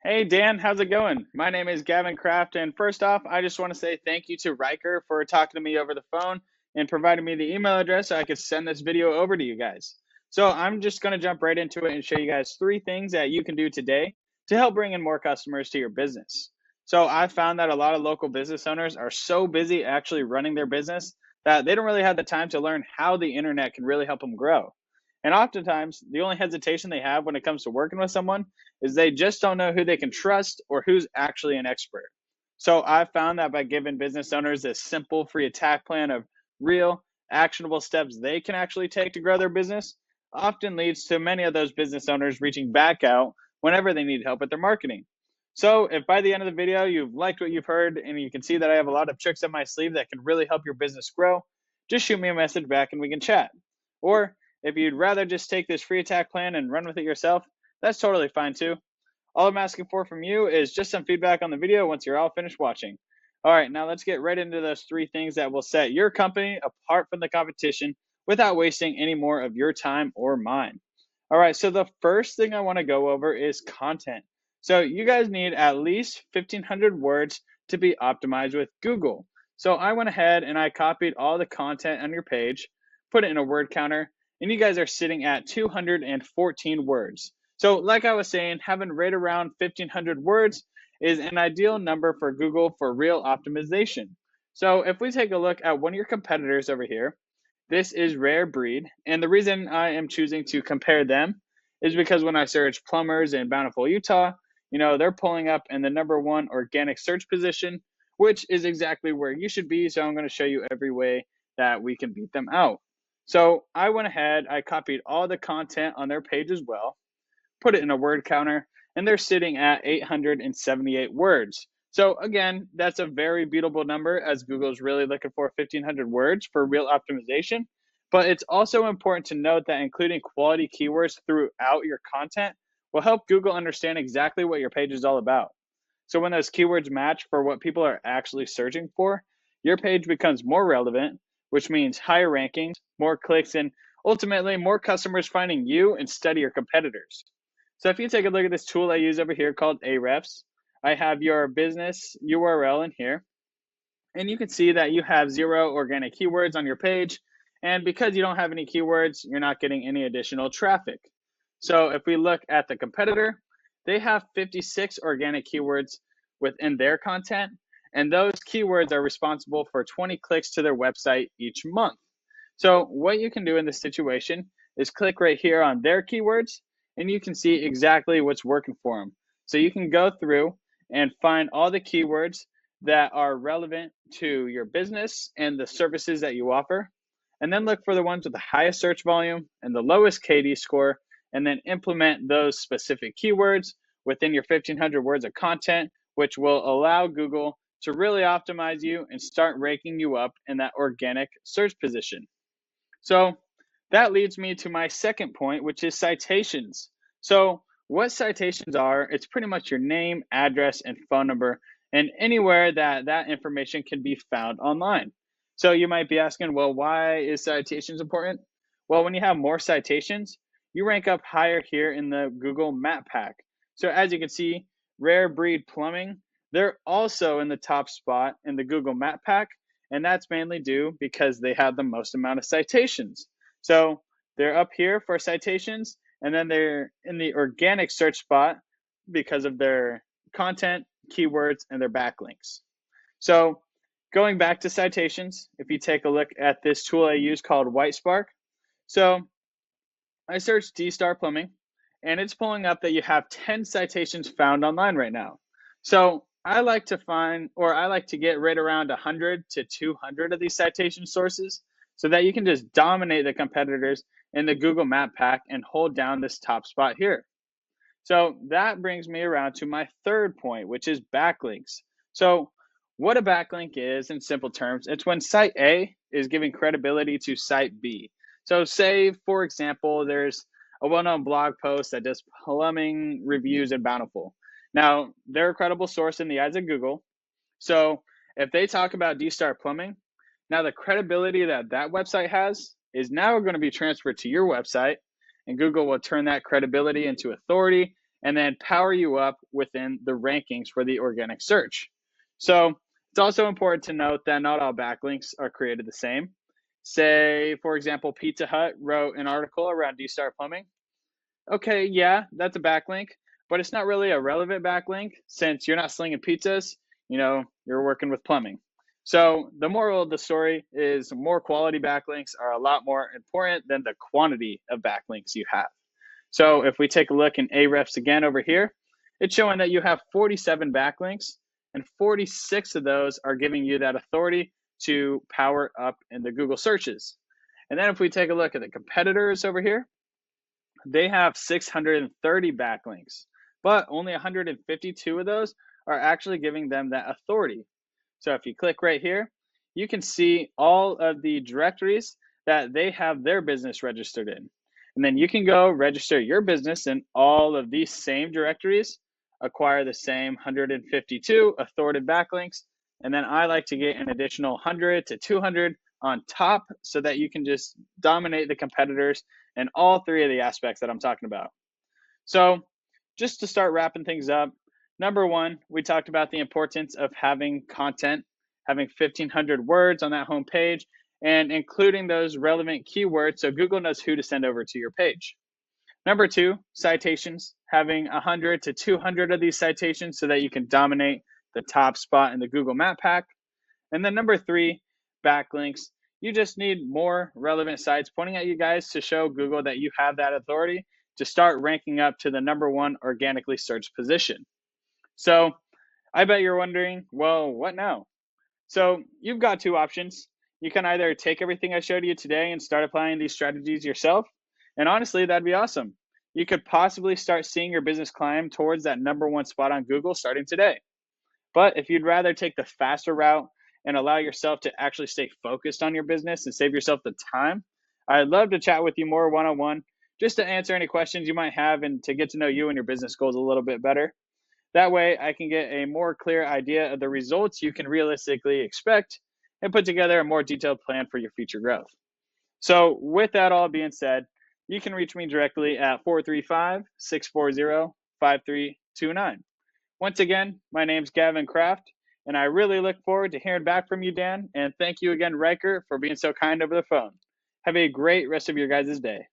Hey Dan, how's it going? My name is Gavin Kraft, and first off, I just want to say thank you to Riker for talking to me over the phone and providing me the email address so I could send this video over to you guys. So I'm just going to jump right into it and show you guys three things that you can do today to help bring in more customers to your business. So I found that a lot of local business owners are so busy actually running their business that they don't really have the time to learn how the internet can really help them grow. And oftentimes, the only hesitation they have when it comes to working with someone is they just don't know who they can trust or who's actually an expert. So I've found that by giving business owners this simple free attack plan of real, actionable steps they can actually take to grow their business, often leads to many of those business owners reaching back out whenever they need help with their marketing. So if by the end of the video you've liked what you've heard and you can see that I have a lot of tricks up my sleeve that can really help your business grow, just shoot me a message back and we can chat. Or if you'd rather just take this free attack plan and run with it yourself, that's totally fine too. All I'm asking for from you is just some feedback on the video once you're all finished watching. All right, now let's get right into those three things that will set your company apart from the competition without wasting any more of your time or mine. All right, so the first thing I want to go over is content. So you guys need at least 1,500 words to be optimized with Google. So I went ahead and I copied all the content on your page, put it in a word counter, and you guys are sitting at 214 words. So like I was saying, having right around 1,500 words is an ideal number for Google for real optimization. So if we take a look at one of your competitors over here, this is Rare Breed. And the reason I am choosing to compare them is because when I search plumbers in Bountiful, Utah, they're pulling up in the #1 organic search position, which is exactly where you should be. So I'm going to show you every way that we can beat them out. So I went ahead, I copied all the content on their page as well, put it in a word counter, and they're sitting at 878 words. So again, that's a very beatable number as Google's really looking for 1,500 words for real optimization. But it's also important to note that including quality keywords throughout your content will help Google understand exactly what your page is all about. So when those keywords match for what people are actually searching for, your page becomes more relevant, which means higher rankings, more clicks, and ultimately more customers finding you instead of your competitors. So if you take a look at this tool I use over here called Ahrefs, I have your business URL in here, and you can see that you have 0 organic keywords on your page. And because you don't have any keywords, you're not getting any additional traffic. So if we look at the competitor, they have 56 organic keywords within their content, and those keywords are responsible for 20 clicks to their website each month. So what you can do in this situation is click right here on their keywords, and you can see exactly what's working for them. So you can go through and find all the keywords that are relevant to your business and the services that you offer, and then look for the ones with the highest search volume and the lowest KD score, and then implement those specific keywords within your 1,500 words of content, which will allow Google to really optimize you and start ranking you up in that organic search position. So that leads me to my second point, which is citations. So what citations are, it's pretty much your name, address, and phone number, and anywhere that information can be found online. So you might be asking, well, why is citations important? Well, when you have more citations, you rank up higher here in the Google Map Pack. So as you can see, Rare Breed Plumbing, they're also in the top spot in the Google Map Pack, and that's mainly due because they have the most amount of citations. So they're up here for citations, and then they're in the organic search spot because of their content, keywords, and their backlinks. So going back to citations, if you take a look at this tool I use called Whitespark, so I searched D-Star Plumbing, and it's pulling up that you have 10 citations found online right now. So I like to get right around 100 to 200 of these citation sources so that you can just dominate the competitors in the Google Map Pack and hold down this top spot here. So that brings me around to my third point, which is backlinks. So what a backlink is in simple terms, it's when site A is giving credibility to site B. So say, for example, there's a well-known blog post that does plumbing reviews in Bountiful. Now, they're a credible source in the eyes of Google. So if they talk about D-Star Plumbing, now the credibility that website has is now going to be transferred to your website, and Google will turn that credibility into authority, and then power you up within the rankings for the organic search. So it's also important to note that not all backlinks are created the same. Say, for example, Pizza Hut wrote an article around D-Star plumbing. Okay, yeah, that's a backlink, but it's not really a relevant backlink since you're not slinging pizzas, you're working with plumbing. So the moral of the story is more quality backlinks are a lot more important than the quantity of backlinks you have. So if we take a look in Ahrefs again over here, it's showing that you have 47 backlinks and 46 of those are giving you that authority to power up in the Google searches. And then if we take a look at the competitors over here, they have 630 backlinks, but only 152 of those are actually giving them that authority. So if you click right here, you can see all of the directories that they have their business registered in. And then you can go register your business in all of these same directories, acquire the same 152 authoritative backlinks, and then I like to get an additional 100 to 200 on top so that you can just dominate the competitors in all three of the aspects that I'm talking about. So just to start wrapping things up, number one, we talked about the importance of having content, having 1,500 words on that home page, and including those relevant keywords so Google knows who to send over to your page. Number two, citations, having 100 to 200 of these citations so that you can dominate the top spot in the Google Map Pack. And then number three, backlinks. You just need more relevant sites pointing at you guys to show Google that you have that authority to start ranking up to the number one organically searched position. So I bet you're wondering, well, what now? So you've got two options. You can either take everything I showed you today and start applying these strategies yourself. And honestly, that'd be awesome. You could possibly start seeing your business climb towards that number one spot on Google starting today. But if you'd rather take the faster route and allow yourself to actually stay focused on your business and save yourself the time, I'd love to chat with you more one-on-one just to answer any questions you might have and to get to know you and your business goals a little bit better. That way I can get a more clear idea of the results you can realistically expect and put together a more detailed plan for your future growth. So with that all being said, you can reach me directly at 435-640-5329. Once again, my name's Gavin Kraft, and I really look forward to hearing back from you, Dan. And thank you again, Riker, for being so kind over the phone. Have a great rest of your guys' day.